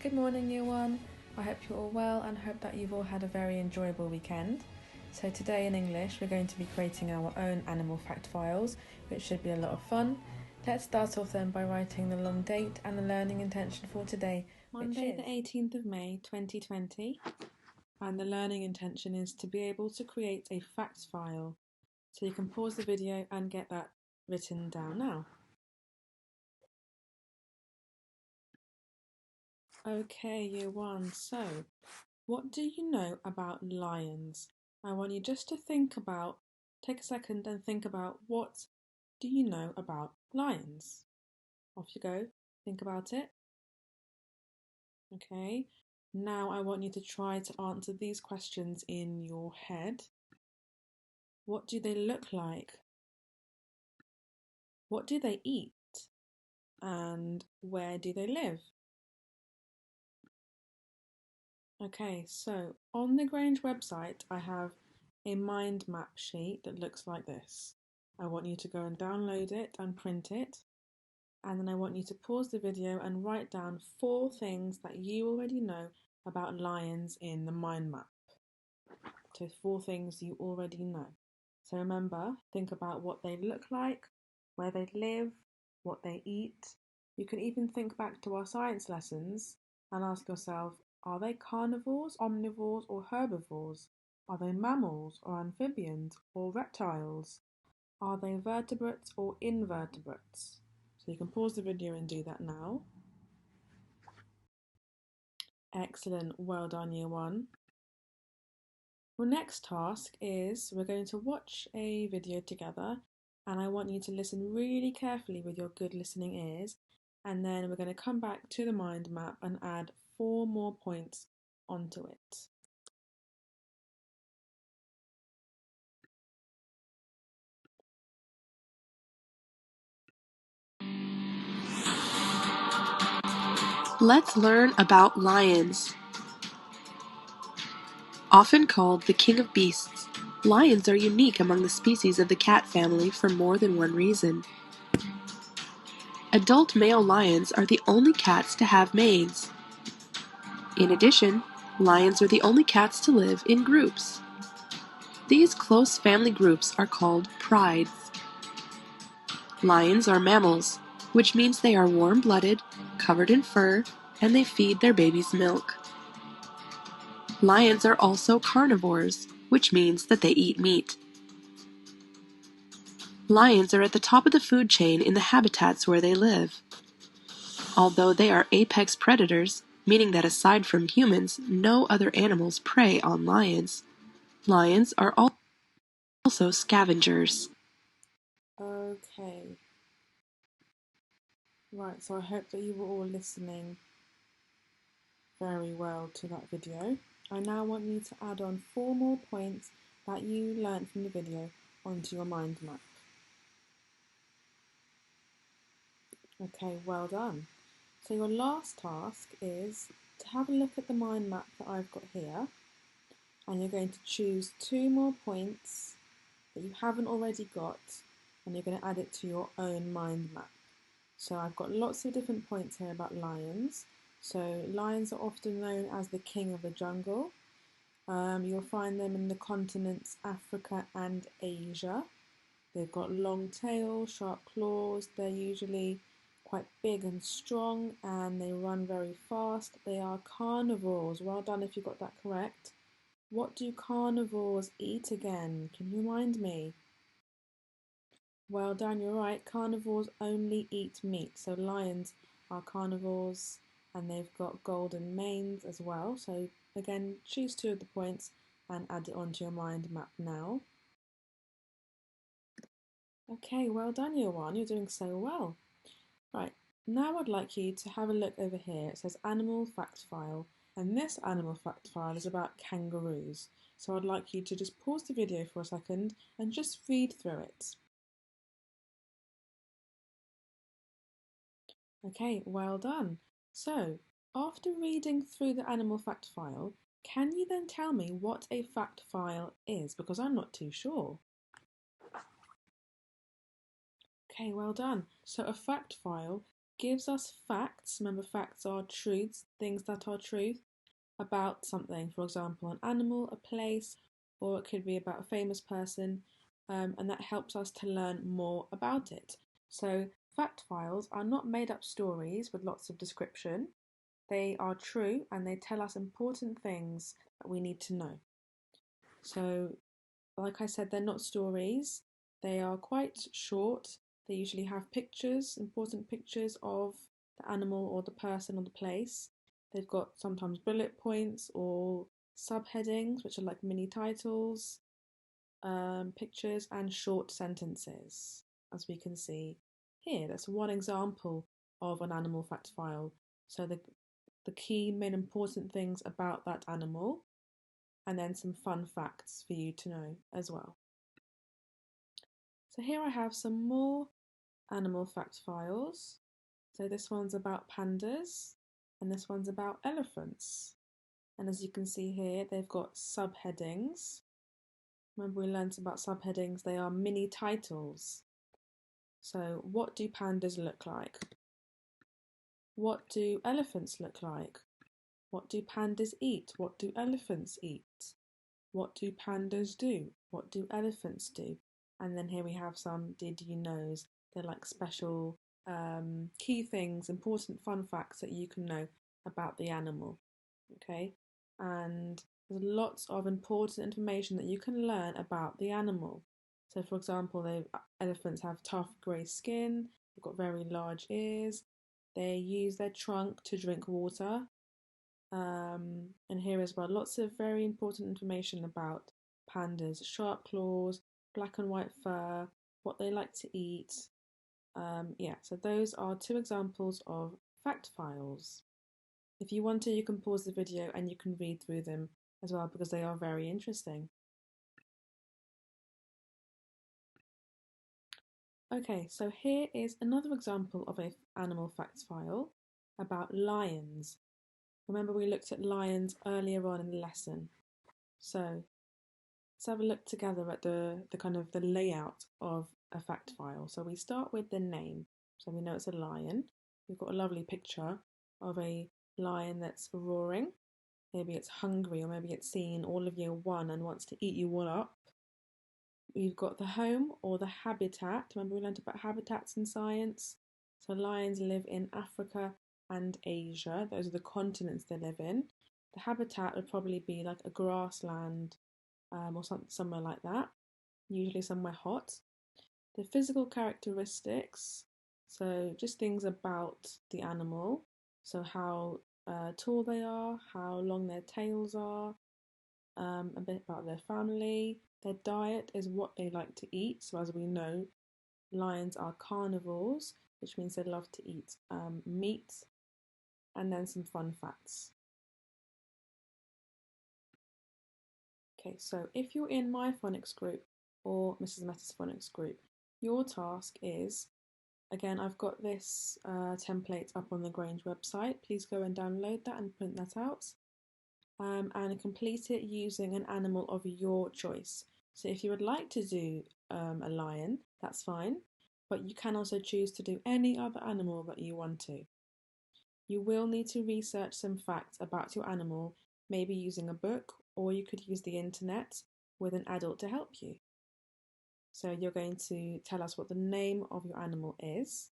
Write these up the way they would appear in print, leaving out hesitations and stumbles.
Good morning, year one. I hope you're all well and hope that you've all had a very enjoyable weekend. So today in English we're going to be creating our own animal fact files, which should be a lot of fun. Let's start off then by writing the long date and the learning intention for today, Monday the 18th of May 2020. And the learning intention is to be able to create a fact file. So you can pause the video and get that written down now. Okay, year one, so what do you know about lions? I want you just to take a second and think about what do you know about lions? Off you go, think about it. Okay, now I want you to try to answer these questions in your head. What do they look like? What do they eat? And where do they live? Okay, so on the Grange website, I have a mind map sheet that looks like this. I want you to go and download it and print it. And then I want you to pause the video and write down 4 things that you already know about lions in the mind map. So 4 things you already know. So remember, think about what they look like, where they live, what they eat. You can even think back to our science lessons and ask yourself, are they carnivores, omnivores or herbivores? Are they mammals or amphibians or reptiles? Are they vertebrates or invertebrates? So you can pause the video and do that now. Excellent, well done year one. Your next task is we're going to watch a video together and I want you to listen really carefully with your good listening ears, and then we're going to come back to the mind map and add 4 more points onto it. Let's learn about lions. Often called the king of beasts, lions are unique among the species of the cat family for more than one reason. Adult male lions are the only cats to have manes. In addition, lions are the only cats to live in groups. These close family groups are called prides. Lions are mammals, which means they are warm-blooded, covered in fur, and they feed their babies milk. Lions are also carnivores, which means that they eat meat. Lions are at the top of the food chain in the habitats where they live. Although they are apex predators, meaning that aside from humans, no other animals prey on lions, lions are also scavengers. Okay. Right, so I hope that you were all listening very well to that video. I now want you to add on 4 more points that you learnt from the video onto your mind map. Okay, well done. So your last task is to have a look at the mind map that I've got here, and you're going to choose 2 more points that you haven't already got, and you're going to add it to your own mind map. So I've got lots of different points here about lions. So lions are often known as the king of the jungle. You'll find them in the continents Africa and Asia. They've got long tails, sharp claws, they're usually quite big and strong, and they run very fast. They are carnivores. Well done if you got that correct. What do carnivores eat again? Can you remind me? Well done, you're right. Carnivores only eat meat. So lions are carnivores and they've got golden manes as well. So again, choose 2 of the points and add it onto your mind map now. Okay, well done year one, you're doing so well. Right, now I'd like you to have a look over here. It says animal fact file, and this animal fact file is about kangaroos. So I'd like you to just pause the video for a second and just read through it. Okay, well done. So, after reading through the animal fact file, can you then tell me what a fact file is? Because I'm not too sure. Okay, well done. So a fact file gives us facts. Remember, facts are truths, things that are truth about something. For example, an animal, a place, or it could be about a famous person, and that helps us to learn more about it. So, fact files are not made up stories with lots of description. They are true and they tell us important things that we need to know. So, like I said, they're not stories. They are quite short. They usually have pictures, important pictures of the animal or the person or the place. They've got sometimes bullet points or subheadings, which are like mini titles, pictures, and short sentences, as we can see here. That's one example of an animal fact file. So the key main important things about that animal, and then some fun facts for you to know as well. So here I have some more animal fact files. So this one's about pandas and this one's about elephants. And as you can see here, they've got subheadings. Remember we learnt about subheadings, they are mini titles. So what do pandas look like? What do elephants look like? What do pandas eat? What do elephants eat? What do pandas do? What do elephants do? And then here we have some did you knows. They're like special key things, important fun facts that you can know about the animal. Okay, and there's lots of important information that you can learn about the animal. So, for example, elephants have tough grey skin, they've got very large ears, they use their trunk to drink water. And here as well, lots of very important information about pandas, sharp claws, black and white fur, what they like to eat. Yeah, so those are two examples of fact files. If you want to, you can pause the video and you can read through them as well because they are very interesting. Okay, so here is another example of an animal facts file about lions. Remember we looked at lions earlier on in the lesson. So let's have a look together at the kind of the layout of a fact file. So we start with the name. So we know it's a lion. We've got a lovely picture of a lion that's roaring. Maybe it's hungry or maybe it's seen all of year one and wants to eat you all up. We've got the home or the habitat. Remember we learned about habitats in science? So lions live in Africa and Asia. Those are the continents they live in. The habitat would probably be like a grassland or somewhere like that, usually somewhere hot. The physical characteristics, so just things about the animal, so how tall they are, how long their tails are, a bit about their family. Their diet is what they like to eat. So, as we know, lions are carnivores, which means they love to eat meat, and then some fun facts. Okay, so if you're in my phonics group or Mrs. Meta's phonics group, your task is, again, I've got this template up on the Grange website. Please go and download that and print that out. And complete it using an animal of your choice. So if you would like to do a lion, that's fine, but you can also choose to do any other animal that you want to. You will need to research some facts about your animal, maybe using a book, or you could use the internet with an adult to help you. So you're going to tell us what the name of your animal is.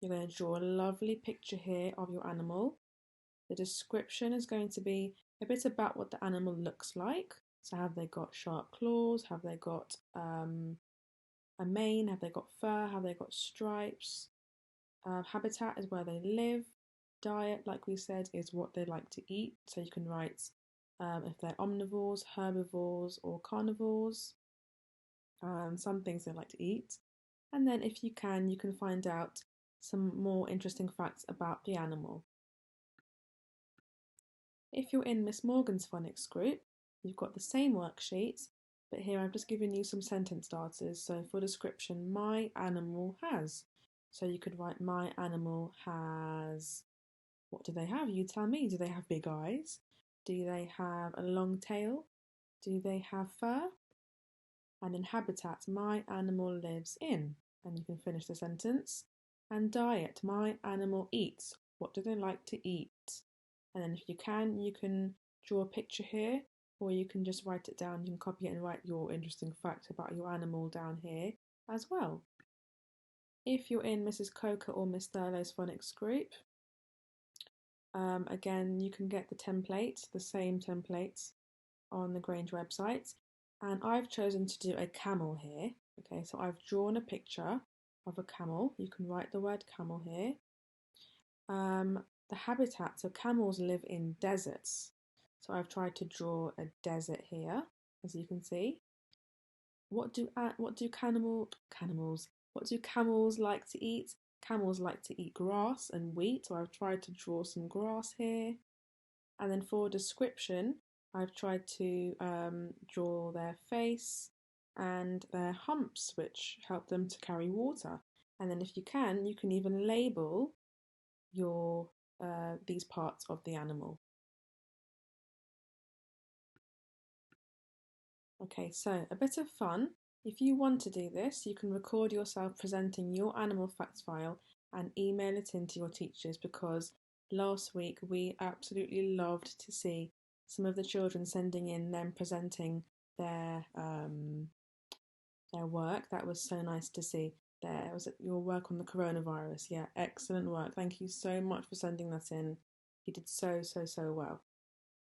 You're going to draw a lovely picture here of your animal. The description is going to be a bit about what the animal looks like. So have they got sharp claws? Have they got a mane? Have they got fur? Have they got stripes? Habitat is where they live. Diet, like we said, is what they like to eat. So you can write if they're omnivores, herbivores, or carnivores. Some things they like to eat. And then if you can find out some more interesting facts about the animal. If you're in Miss Morgan's phonics group, you've got the same worksheet, but here I've just given you some sentence starters. So for description, my animal has. So you could write my animal has. What do they have? You tell me. Do they have big eyes? Do they have a long tail? Do they have fur? And in habitat, my animal lives in. And you can finish the sentence. And diet, my animal eats. What do they like to eat? And then if you can draw a picture here, or you can just write it down. You can copy it and write your interesting fact about your animal down here as well. If you're in Mrs. Coker or Miss Thurlow's phonics group, again, you can get the templates, the same templates on the Grange website. And I've chosen to do a camel here. Okay, so I've drawn a picture of a camel. You can write the word camel here. The habitat, so camels live in deserts. So I've tried to draw a desert here, as you can see. What do camels like to eat? Camels like to eat grass and wheat. So I've tried to draw some grass here. And then for description, I've tried to draw their face and their humps, which help them to carry water. And then if you can even label your these parts of the animal. Okay, so a bit of fun. If you want to do this, you can record yourself presenting your animal facts file and email it in to your teachers, because last week we absolutely loved to see some of the children sending in them presenting their work. That was so nice to see. There was your work on the coronavirus. Yeah, excellent work. Thank you so much for sending that in. You did so well.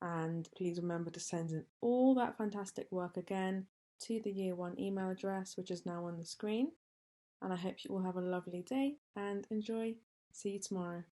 And please remember to send in all that fantastic work again to the Year 1 email address, which is now on the screen. And I hope you all have a lovely day and enjoy. See you tomorrow.